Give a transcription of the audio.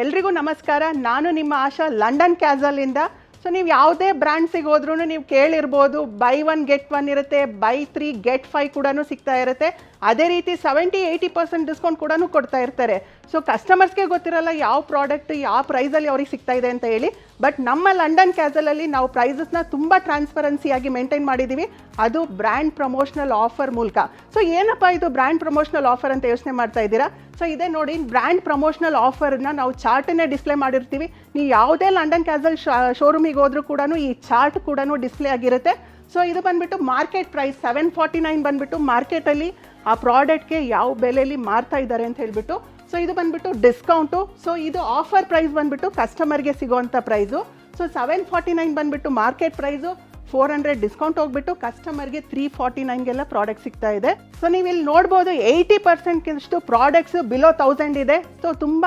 ಎಲ್ರಿಗೂ ನಮಸ್ಕಾರ. ನಾನು ನಿಮ್ಮ ಆಶಾ, ಲಂಡನ್ ಕ್ಯಾಸಲಿಂದ. ಸೊ ನೀವು ಯಾವುದೇ ಬ್ರ್ಯಾಂಡ್ಸಿಗೆ ಹೋದ್ರೂ ನೀವು ಕೇಳಿರ್ಬೋದು, ಬೈ 1 get 1 ಇರುತ್ತೆ, ಬೈ 3 get 5 ಕೂಡ ಸಿಗ್ತಾ ಇರುತ್ತೆ. ಅದೇ ರೀತಿ 70-80% ಡಿಸ್ಕೌಂಟ್ ಕೂಡ ಕೊಡ್ತಾ ಇರ್ತಾರೆ. ಸೊ ಕಸ್ಟಮರ್ಸ್ಗೆ ಗೊತ್ತಿರಲ್ಲ ಯಾವ ಪ್ರಾಡಕ್ಟ್ ಯಾವ ಪ್ರೈಸಲ್ಲಿ ಅವ್ರಿಗೆ ಸಿಗ್ತಾ ಇದೆ ಅಂತ ಹೇಳಿ. ಬಟ್ ನಮ್ಮ ಲಂಡನ್ ಕ್ಯಾಸಲಲ್ಲಿ ನಾವು ಪ್ರೈಸಸ್ನ ತುಂಬ ಟ್ರಾನ್ಸ್ಪರೆನ್ಸಿಯಾಗಿ ಮೇಂಟೈನ್ ಮಾಡಿದ್ದೀವಿ, ಅದು ಬ್ರ್ಯಾಂಡ್ ಪ್ರಮೋಷನಲ್ ಆಫರ್ ಮೂಲಕ. ಸೊ ಏನಪ್ಪ ಇದು ಬ್ರ್ಯಾಂಡ್ ಪ್ರಮೋಷನಲ್ ಆಫರ್ ಅಂತ ಯೋಚನೆ ಮಾಡ್ತಾ ಇದ್ದೀರಾ? ಸೊ ಇದೇ ನೋಡಿ, ಬ್ರ್ಯಾಂಡ್ ಪ್ರಮೋಷನಲ್ ಆಫರ್ನ ನಾವು ಚಾರ್ಟನ್ನೇ ಡಿಸ್ಪ್ಲೇ ಮಾಡಿರ್ತೀವಿ. ನೀವು ಯಾವುದೇ ಲಂಡನ್ ಕ್ಯಾಸಲ್ ಶೋರೂಮಿಗೆ ಹೋದ್ರೂ ಕೂಡ ಈ ಚಾರ್ಟ್ ಕೂಡ ಡಿಸ್ಪ್ಲೇ ಆಗಿರುತ್ತೆ. ಸೊ ಇದು ಬಂದುಬಿಟ್ಟು ಮಾರ್ಕೆಟ್ ಪ್ರೈಸ್ 749 ಬಂದುಬಿಟ್ಟು ಮಾರ್ಕೆಟಲ್ಲಿ ಆ ಪ್ರಾಡಕ್ಟ್ಗೆ ಯಾವ ಬೆಲೆಯಲ್ಲಿ ಮಾರ್ತಾ ಇದ್ದಾರೆ ಅಂತ ಹೇಳಿಬಿಟ್ಟು. ಸೊ ಇದು ಬಂದುಬಿಟ್ಟು ಡಿಸ್ಕೌಂಟು. ಸೊ ಇದು ಆಫರ್ ಪ್ರೈಸ್ ಬಂದುಬಿಟ್ಟು ಕಸ್ಟಮರ್ಗೆ ಸಿಗೋವಂಥ ಪ್ರೈಸು. ಸೊ 749 ಬಂದುಬಿಟ್ಟು ಮಾರ್ಕೆಟ್ ಪ್ರೈಸು, 400 ಡಿಸ್ಕೌಂಟ್ ಹೋಗ್ಬಿಟ್ಟು ಕಸ್ಟಮರ್ಗೆ 349ಗೆಲ್ಲ ಪ್ರಾಡಕ್ಟ್ ಸಿಗ್ತಾ ಇದೆ. ಸೊ ನೀವು ಇಲ್ಲಿ ನೋಡ್ಬೋದು 80%ಷ್ಟು ಪ್ರಾಡಕ್ಟ್ಸ್ ಬಿಲೋ 1000 ಇದೆ. ಸೊ ತುಂಬ